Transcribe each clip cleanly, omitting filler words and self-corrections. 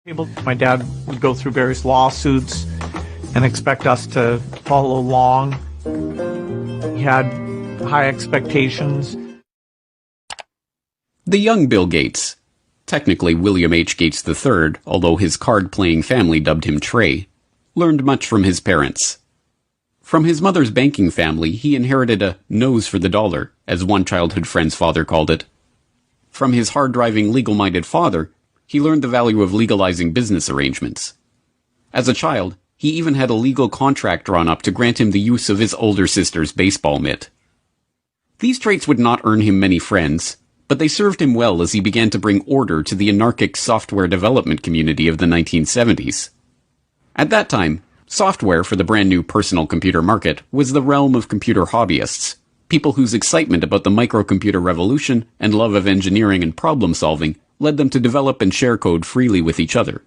My dad would go through various lawsuits and expect us to follow along. He had high expectations. The young Bill Gates, technically William H. Gates III, although his card-playing family dubbed him Trey, learned much from his parents. From his mother's banking family, he inherited a nose for the dollar, as one childhood friend's father called it. From his hard-driving, legal-minded father, he learned the value of legalizing business arrangements. As a child, he even had a legal contract drawn up to grant him the use of his older sister's baseball mitt. These traits would not earn him many friends, but they served him well as he began to bring order to the anarchic software development community of the 1970s. At that time, software for the brand new personal computer market was the realm of computer hobbyists, people whose excitement about the microcomputer revolution and love of engineering and problem-solving led them to develop and share code freely with each other.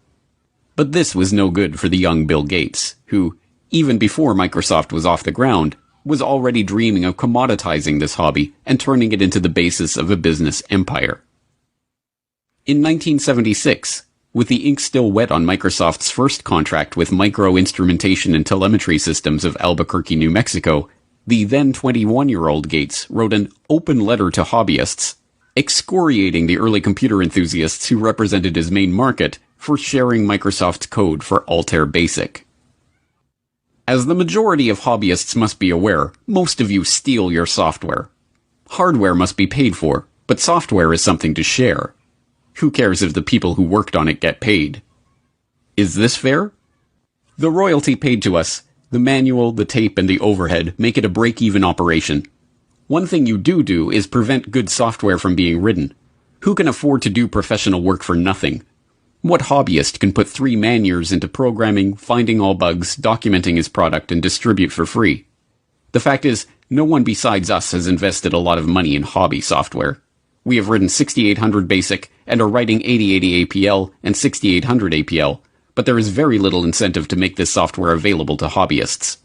But this was no good for the young Bill Gates, who, even before Microsoft was off the ground, was already dreaming of commoditizing this hobby and turning it into the basis of a business empire. In 1976, with the ink still wet on Microsoft's first contract with Micro Instrumentation and Telemetry Systems of Albuquerque, New Mexico, the then 21-year-old Gates wrote an open letter to hobbyists, excoriating the early computer enthusiasts who represented his main market for sharing Microsoft's code for Altair Basic. As the majority of hobbyists must be aware, most of you steal your software. Hardware must be paid for, but software is something to share. Who cares if the people who worked on it get paid? Is this fair? The royalty paid to us, the manual, the tape, and the overhead make it a break-even operation. One thing you do is prevent good software from being written. Who can afford to do professional work for nothing? What hobbyist can put 3 man-years into programming, finding all bugs, documenting his product, and distribute for free? The fact is, no one besides us has invested a lot of money in hobby software. We have written 6800 BASIC and are writing 8080 APL and 6800 APL, but there is very little incentive to make this software available to hobbyists.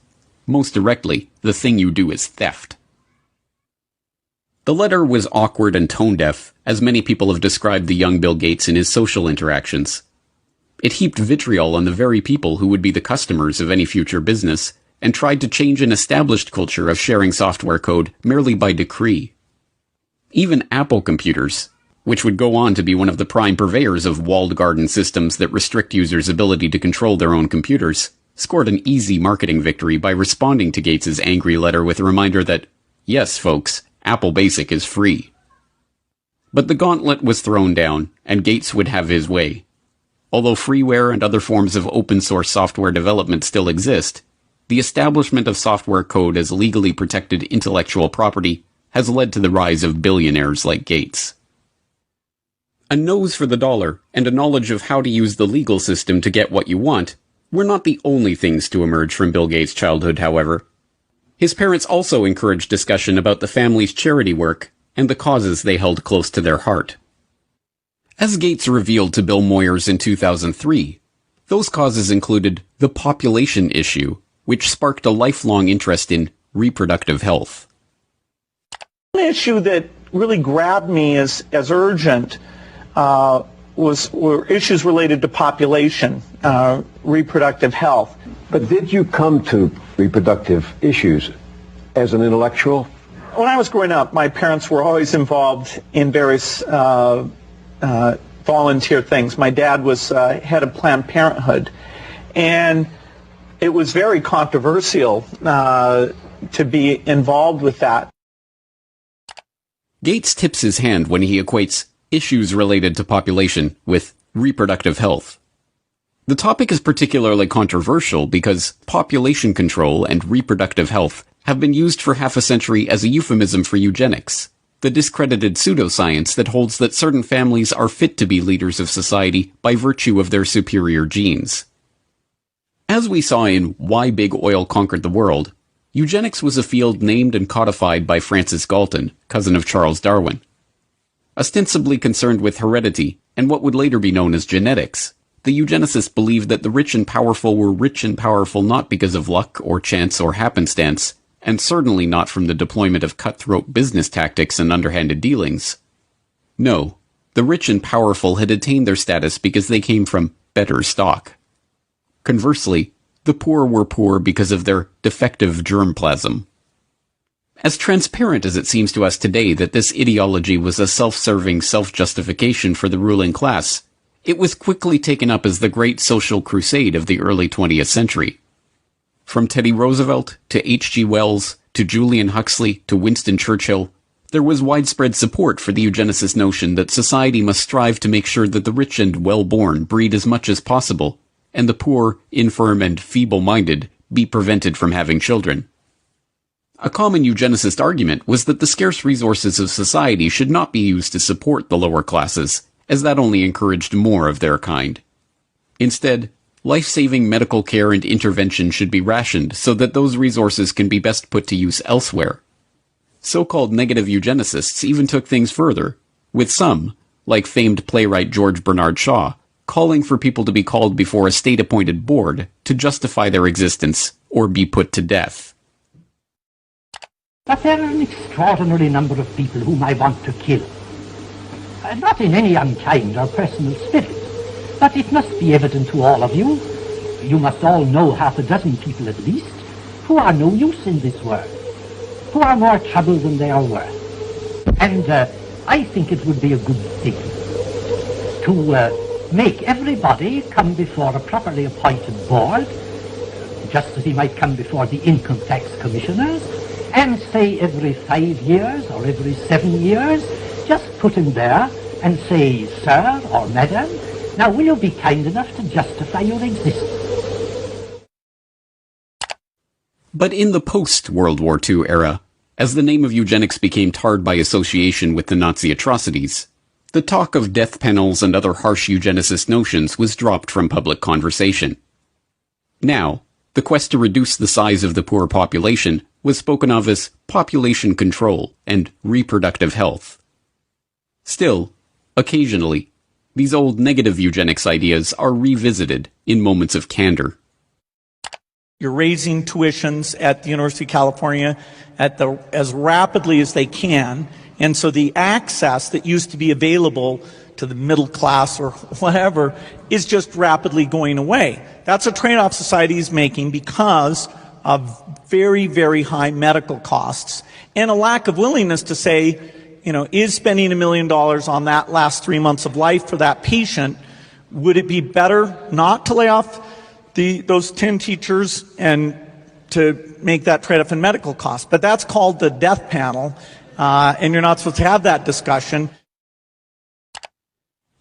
Most directly, the thing you do is theft. The letter was awkward and tone-deaf, as many people have described the young Bill Gates in his social interactions. It heaped vitriol on the very people who would be the customers of any future business, and tried to change an established culture of sharing software code merely by decree. Even Apple computers, which would go on to be one of the prime purveyors of walled garden systems that restrict users' ability to control their own computers, scored an easy marketing victory by responding to Gates's angry letter with a reminder that, yes, folks, Apple Basic is free. But the gauntlet was thrown down, and Gates would have his way. Although freeware and other forms of open-source software development still exist, the establishment of software code as legally protected intellectual property has led to the rise of billionaires like Gates. A nose for the dollar and a knowledge of how to use the legal system to get what you want were not the only things to emerge from Bill Gates' childhood, however. His parents also encouraged discussion about the family's charity work and the causes they held close to their heart. As Gates revealed to Bill Moyers in 2003, those causes included the population issue, which sparked a lifelong interest in reproductive health. One issue that really grabbed me as urgent were issues related to population, reproductive health. But did you come to reproductive issues as an intellectual? When I was growing up, my parents were always involved in various volunteer things. My dad was head of Planned Parenthood, and it was very controversial to be involved with that. Gates tips his hand when he equates issues related to population with reproductive health. The topic is particularly controversial because population control and reproductive health have been used for half a century as a euphemism for eugenics, the discredited pseudoscience that holds that certain families are fit to be leaders of society by virtue of their superior genes. As we saw in Why Big Oil Conquered the World, eugenics was a field named and codified by Francis Galton, cousin of Charles Darwin. Ostensibly concerned with heredity and what would later be known as genetics, the eugenicists believed that the rich and powerful were rich and powerful not because of luck or chance or happenstance, and certainly not from the deployment of cutthroat business tactics and underhanded dealings. No, the rich and powerful had attained their status because they came from better stock. Conversely, the poor were poor because of their defective germplasm. As transparent as it seems to us today that this ideology was a self-serving self-justification for the ruling class, it was quickly taken up as the great social crusade of the early 20th century. From Teddy Roosevelt to H.G. Wells to Julian Huxley to Winston Churchill, there was widespread support for the eugenicist notion that society must strive to make sure that the rich and well-born breed as much as possible, and the poor, infirm, and feeble-minded be prevented from having children. A common eugenicist argument was that the scarce resources of society should not be used to support the lower classes, as that only encouraged more of their kind. Instead, life-saving medical care and intervention should be rationed so that those resources can be best put to use elsewhere. So-called negative eugenicists even took things further, with some, like famed playwright George Bernard Shaw, calling for people to be called before a state-appointed board to justify their existence or be put to death. But there are an extraordinary number of people whom I want to kill. Not in any unkind or personal spirit, but it must be evident to all of you, you must all know half a dozen people at least, who are no use in this world, who are more trouble than they are worth. And I think it would be a good thing to make everybody come before a properly appointed board, just as he might come before the income tax commissioners, and say every 5 years or every 7 years, just put him there and say, sir or madam, now will you be kind enough to justify your existence? But in the post-World War II era, as the name of eugenics became tarred by association with the Nazi atrocities, the talk of death panels and other harsh eugenicist notions was dropped from public conversation. Now, the quest to reduce the size of the poor population was spoken of as population control and reproductive health. Still, occasionally, these old negative eugenics ideas are revisited in moments of candor. You're raising tuitions at the University of California as rapidly as they can, and so the access that used to be available to the middle class or whatever is just rapidly going away. That's a trade-off society is making because of very, very high medical costs and a lack of willingness to say, is spending $1 million on that last 3 months of life for that patient, would it be better not to lay off those 10 teachers and to make that trade-off in medical costs? But that's called the death panel, and you're not supposed to have that discussion.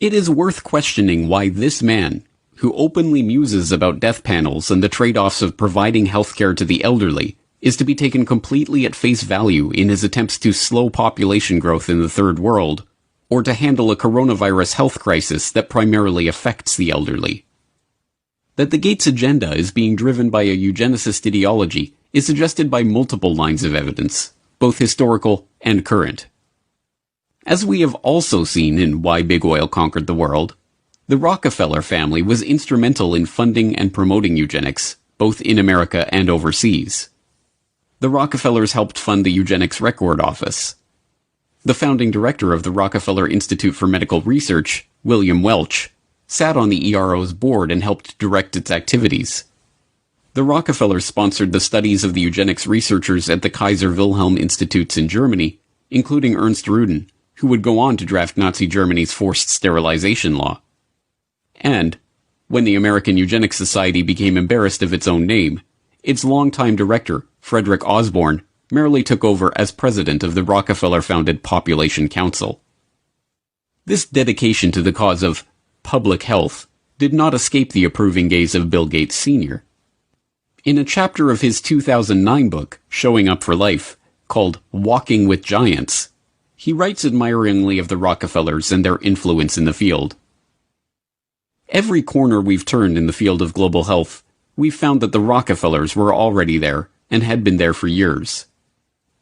It is worth questioning why this man, who openly muses about death panels and the trade-offs of providing healthcare to the elderly, is to be taken completely at face value in his attempts to slow population growth in the Third World, or to handle a coronavirus health crisis that primarily affects the elderly. That the Gates agenda is being driven by a eugenicist ideology is suggested by multiple lines of evidence, both historical and current. As we have also seen in Why Big Oil Conquered the World, the Rockefeller family was instrumental in funding and promoting eugenics, both in America and overseas. The Rockefellers helped fund the Eugenics Record Office. The founding director of the Rockefeller Institute for Medical Research, William Welch, sat on the ERO's board and helped direct its activities. The Rockefellers sponsored the studies of the eugenics researchers at the Kaiser Wilhelm Institutes in Germany, including Ernst Rudin, who would go on to draft Nazi Germany's forced sterilization law. And, when the American Eugenics Society became embarrassed of its own name, its longtime director, Frederick Osborne, merely took over as president of the Rockefeller-founded Population Council. This dedication to the cause of public health did not escape the approving gaze of Bill Gates Sr. In a chapter of his 2009 book, Showing Up for Life, called Walking with Giants, he writes admiringly of the Rockefellers and their influence in the field. Every corner we've turned in the field of global health, we've found that the Rockefellers were already there and had been there for years.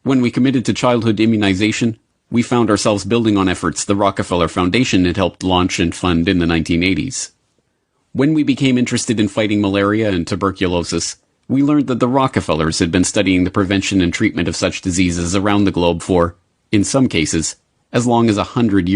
When we committed to childhood immunization, we found ourselves building on efforts the Rockefeller Foundation had helped launch and fund in the 1980s. When we became interested in fighting malaria and tuberculosis, we learned that the Rockefellers had been studying the prevention and treatment of such diseases around the globe for, in some cases, as long as 100 years.